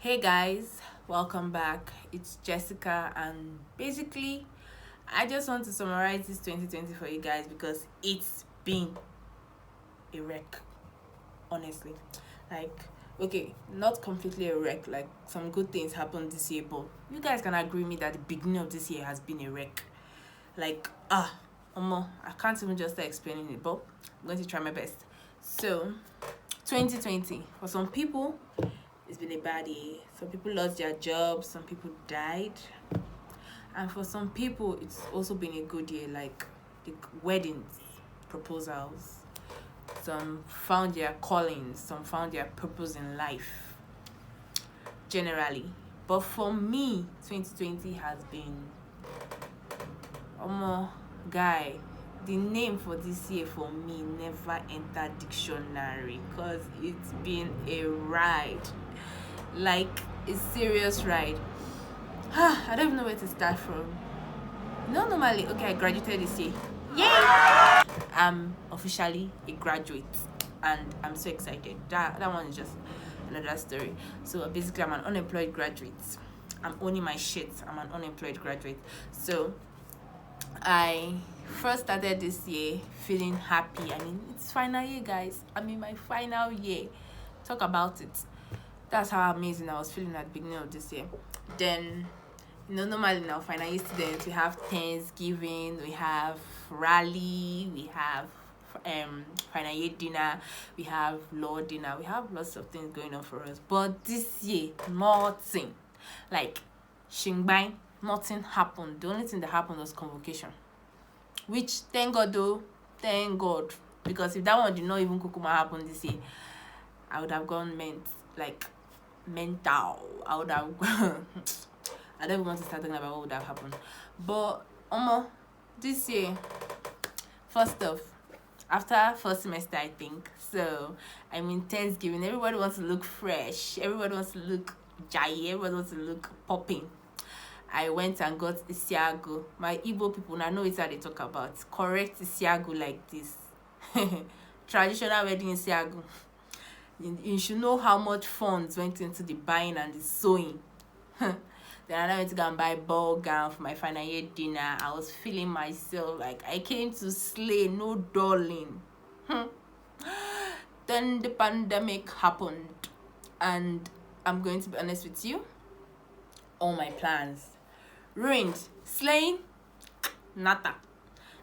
Hey guys, welcome back. It's Jessica, and basically, I just want to summarize this 2020 for you guys because it's been a wreck, honestly. Like, okay, not completely a wreck, like, some good things happened this year, but you guys can agree with me that the beginning of this year has been a wreck. Like, I can't even just start explaining it, but I'm going to try my best. So, 2020, for some people, it's been a bad year. Some people lost their jobs, some people died, and for some people it's also been a good year, like the weddings, proposals. Some found their callings, some found their purpose in life generally. But for me, 2020 has been guy, the name for this year for me never entered dictionary because it's been a ride, like a serious ride. I don't even know where to start from. Normally, okay, I graduated this year. Yay! I'm officially a graduate, and I'm so excited. That one is just another story. So basically, I'm an unemployed graduate. I'm owning my shit. I'm an unemployed graduate. So I first started this year feeling happy. I mean, it's final year, guys. I'm in my final year. Talk about it. That's how amazing I was feeling at the beginning of this year. Then, normally now, final year students, we have Thanksgiving, we have rally, we have final year dinner, we have law dinner, we have lots of things going on for us. But this year, nothing. Like, Shingbang, nothing happened. The only thing that happened was convocation. Which, thank God though, thank God. Because if that one did not even kukuma happen this year, I would have gone mental. I would have I don't even want to start talking about what would have happened. But this year, first off, after first semester, I think. So I mean Thanksgiving, everybody wants to look fresh, everybody wants to look jai, everybody wants to look popping. I went and got isiago. My Igbo people now know it's how they talk about. Correct isiago like this. Traditional wedding isiago. You should know how much funds went into the buying and the sewing. Then I went to go and buy ball gown for my final year dinner. I was feeling myself like I came to slay, no darling. Then the pandemic happened, and I'm going to be honest with you, all my plans ruined. Slaying, nada.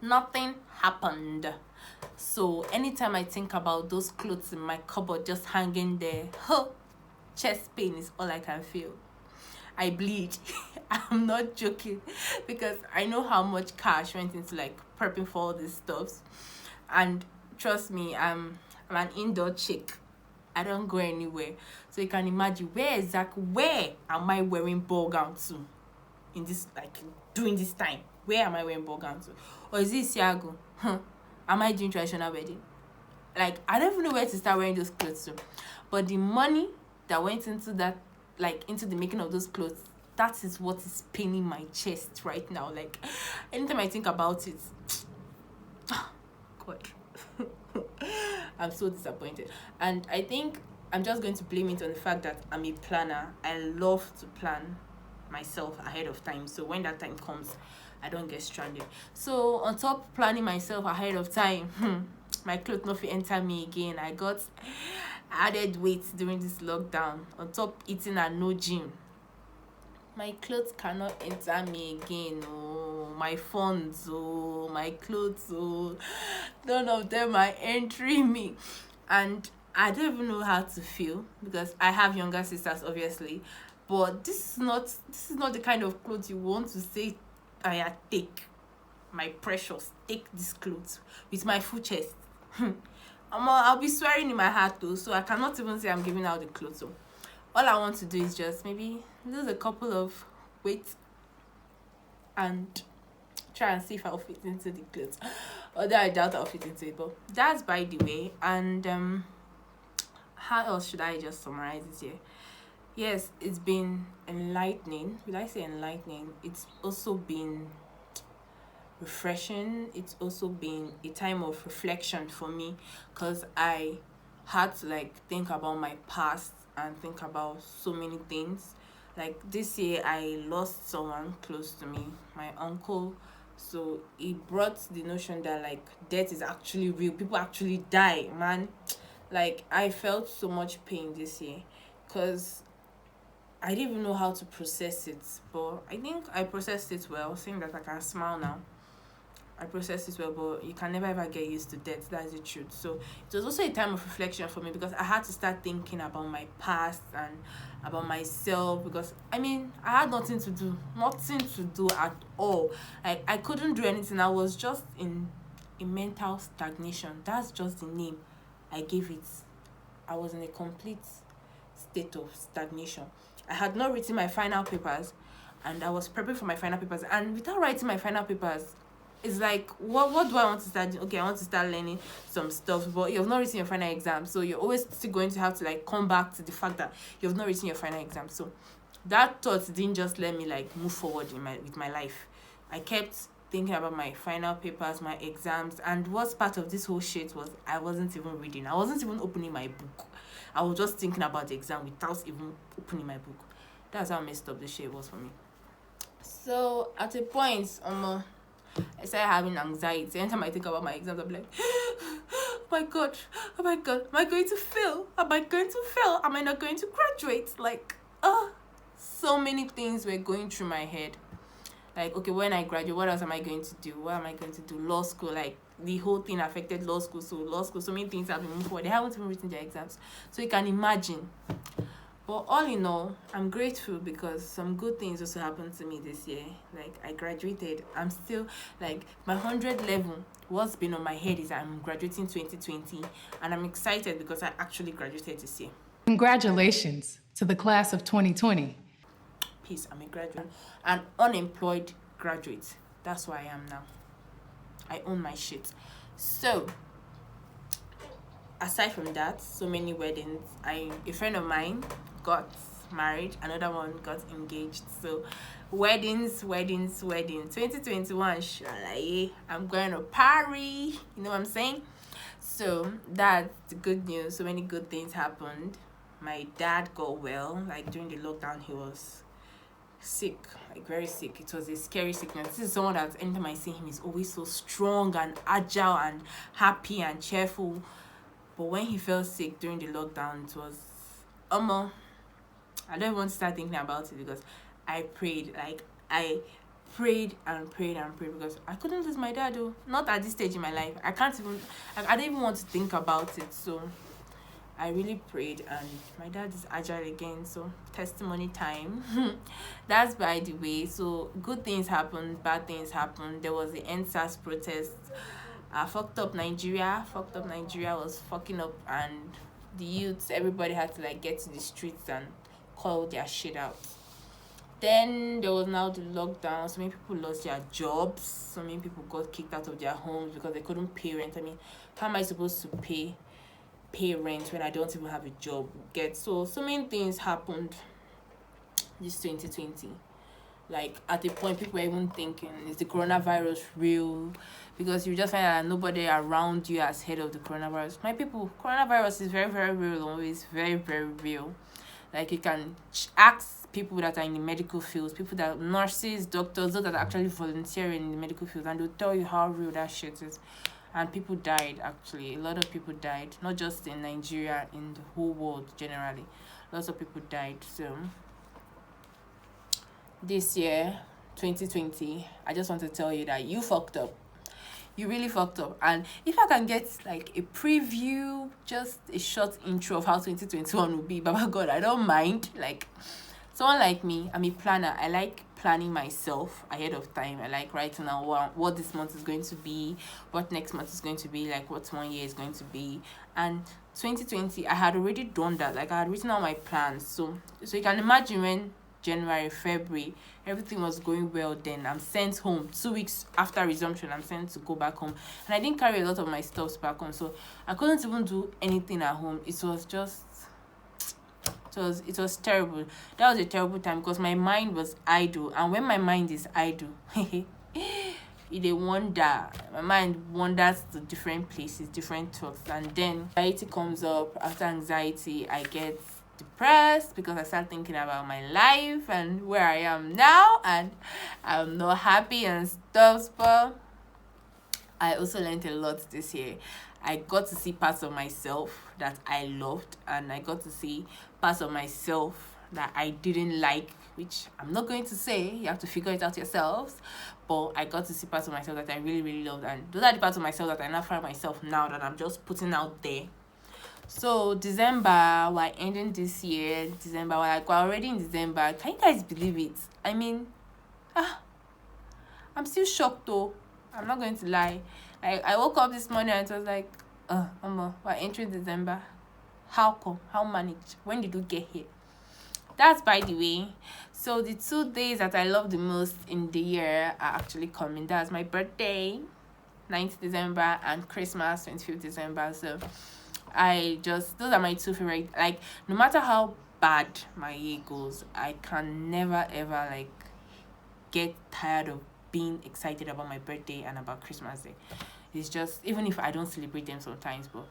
Nothing happened. So anytime I think about those clothes in my cupboard just hanging there, chest pain is all I can feel. I bleed. I'm not joking, because I know how much cash went into like prepping for all these stuffs. And trust me, I'm an indoor chick. I don't go anywhere. So you can imagine where am I wearing ball gown to in this, like, during this time? Where am I wearing ball gown to? Or is it Siago? Am I doing traditional wedding? Like, I don't even know where to start wearing those clothes to. But the money that went into that, like, into the making of those clothes, that is what is paining my chest right now. Like, anytime I think about it, God, I'm so disappointed. And I think I'm just going to blame it on the fact that I'm a planner. I love to plan myself ahead of time, so when that time comes, I don't get stranded. So on top planning myself ahead of time, my clothes not fit enter me again. I got added weight during this lockdown. On top eating and no gym, my clothes cannot enter me again. Oh, my funds, oh, my clothes, oh, none of them are entering me. And I don't even know how to feel, because I have younger sisters, obviously. But this is not the kind of clothes you want to say, take my precious, take this clothes with my full chest. I'll be swearing in my heart though, so I cannot even say I'm giving out the clothes. So all I want to do is just maybe lose a couple of weight and try and see if I'll fit into the clothes. Although I doubt I'll fit into it, but that's by the way. And how else should I just summarize this year? Yes, it's been enlightening. Will I say enlightening? It's also been refreshing. It's also been a time of reflection for me, because I had to like think about my past and think about so many things. Like this year, I lost someone close to me, my uncle. So it brought the notion that like death is actually real. People actually die, man. Like I felt so much pain this year, cause I didn't even know how to process it. But I think I processed it well, saying that I can smile now. I processed it well, but you can never ever get used to death. That's the truth. So it was also a time of reflection for me because I had to start thinking about my past and about myself. Because I mean, I had nothing to do at all. Like I couldn't do anything. I was just in a mental stagnation. That's just the name I gave it. I was in a complete state of stagnation. I had not written my final papers, and I was preparing for my final papers. And without writing my final papers, it's like what do I want to start doing? Okay, I want to start learning some stuff, but you've not written your final exam, so you're always still going to have to like come back to the fact that you've not written your final exam. So that thought didn't just let me like move forward with my life. I kept thinking about my final papers, my exams, and what's part of this whole shit was I wasn't even reading. I wasn't even opening my book. I was just thinking about the exam without even opening my book. That's how messed up this shit was for me. So at a point, I started having anxiety. Anytime I think about my exams, I'm like, oh my god, am I going to fail? Am I going to fail? Am I not going to graduate? Like, so many things were going through my head. Like, okay, when I graduate, what else am I going to do? What am I going to do? Law school, like, the whole thing affected law school. So many things have been moved forward. They haven't even written their exams. So you can imagine. But all in all, I'm grateful because some good things also happened to me this year. Like, I graduated. I'm still, like, my 100 level, what's been on my head is I'm graduating 2020. And I'm excited because I actually graduated this year. Congratulations to the class of 2020. Peace, I'm a graduate. An unemployed graduate. That's where I am now. I own my shit. So, aside from that, so many weddings. A friend of mine got married, another one got engaged. So weddings 2021, shalaye, I'm going to Paris, you know what I'm saying? So that's the good news. So many good things happened. My dad got well. Like during the lockdown, he was sick, like very sick. It was a scary sickness. This is someone that anytime I see him, he's always so strong and agile and happy and cheerful. But when he fell sick during the lockdown, it was I don't even want to start thinking about it because I prayed. Like I prayed and prayed and prayed because I couldn't lose my dad though. Not at this stage in my life. I don't even want to think about it. So I really prayed and my dad is agile again. So testimony time. That's by the way. So good things happened, bad things happened. There was the NSAS protest. Fucked up Nigeria was fucking up, and the youths, everybody had to like get to the streets and call their shit out. Then there was now the lockdown. So many people lost their jobs. So many people got kicked out of their homes because they couldn't pay rent. I mean, how am I supposed to pay rent when I don't even have a job? So many things happened this 2020. Like at the point people were even thinking, is the coronavirus real? Because you just find out that nobody around you has heard of the coronavirus. My people, coronavirus is very, very real. It's very, very real. Like you can ask people that are in the medical fields, people that are nurses, doctors, those that are actually volunteering in the medical field, and they'll tell you how real that shit is. And people died, actually. A lot of people died, not just in Nigeria, in the whole world generally. Lots of people died. So this year, 2020, I just want to tell you that you fucked up. You really fucked up. And if I can get like a preview, just a short intro of how 2021 will be, Baba God, I don't mind. Like someone like me, I'm a planner. I like planning myself ahead of time. I like writing down what this month is going to be, what next month is going to be, like what 1 year is going to be. And 2020, I had already done that. Like I had written out my plans. So you can imagine when January, February, everything was going well. Then I'm sent home 2 weeks after resumption. I'm sent to go back home, and I didn't carry a lot of my stuff back home, so I couldn't even do anything at home. It was terrible. That was a terrible time because my mind was idle, and when my mind is idle, it a wonder. My mind wanders to different places, different thoughts, and then anxiety comes up. After anxiety, I get depressed because I started thinking about my life and where I am now, and I'm not happy and stuff. But I also learned a lot this year. I got to see parts of myself that I loved, and I got to see parts of myself that I didn't like, which I'm not going to say. You have to figure it out yourselves. But I got to see parts of myself that I really, really loved, and those are the parts of myself that I now find myself now that I'm just putting out there. So December, we're ending this year. December, we're already in December. Can you guys believe it? I mean, I'm still shocked though. I'm not going to lie. I woke up this morning and it was like, we're entering December. How come? How managed? When did we get here? That's by the way. So the 2 days that I love the most in the year are actually coming. That's my birthday, 9th December, and Christmas, 25th December. So those are my two favorite. Like, no matter how bad my year goes, I can never ever like get tired of being excited about my birthday and about Christmas Day. It's just, even if I don't celebrate them sometimes, but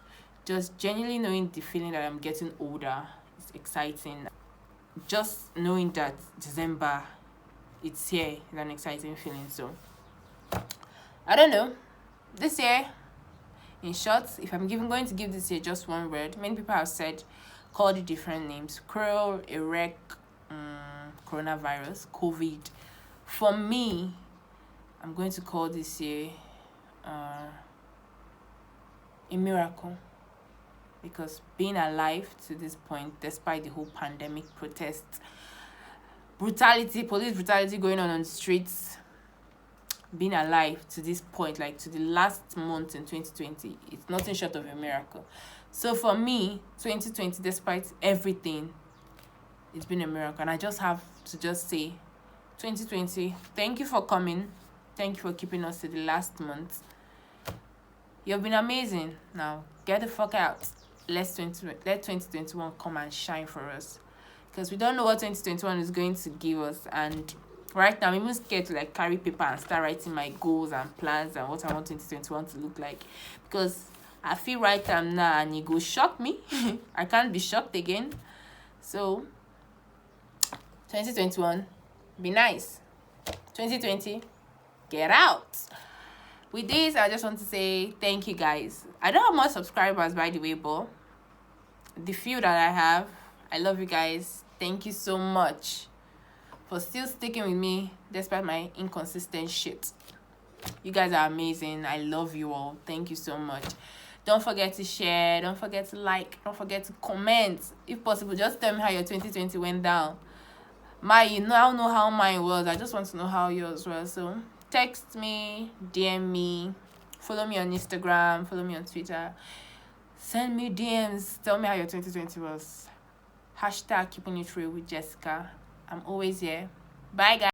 just genuinely knowing the feeling that I'm getting older is exciting. Just knowing that December, it's here, is an exciting feeling. So I don't know. This year, in short, if I'm going to give this year just one word, many people have called it different names: cruel, erect, coronavirus, COVID. For me, I'm going to call this year a miracle, because being alive to this point, despite the whole pandemic, protests, brutality, police brutality going on the streets, being alive to this point, like to the last month in 2020, it's nothing short of a miracle. So for me, 2020, despite everything, it's been a miracle. And I just have to just say, 2020, thank you for coming. Thank you for keeping us to the last month. You've been amazing. Now, get the fuck out. Let 2021 come and shine for us. Because we don't know what 2021 is going to give us. And right now, I'm even scared to like carry paper and start writing my goals and plans and what I want 2021 to look like. Because I feel right now and it go shock me. I can't be shocked again. So, 2021, be nice. 2020, get out. With this, I just want to say thank you guys. I don't have much subscribers, by the way, but the few that I have, I love you guys. Thank you so much for still sticking with me despite my inconsistent shit. You guys are amazing. I love you all. Thank you so much. Don't forget to share. Don't forget to like. Don't forget to comment. If possible, just tell me how your 2020 went down. You now know how mine was. I just want to know how yours was. So text me, DM me, follow me on Instagram, follow me on Twitter. Send me DMs. Tell me how your 2020 was. # keeping it real with Jessica. I'm always here. Bye, guys.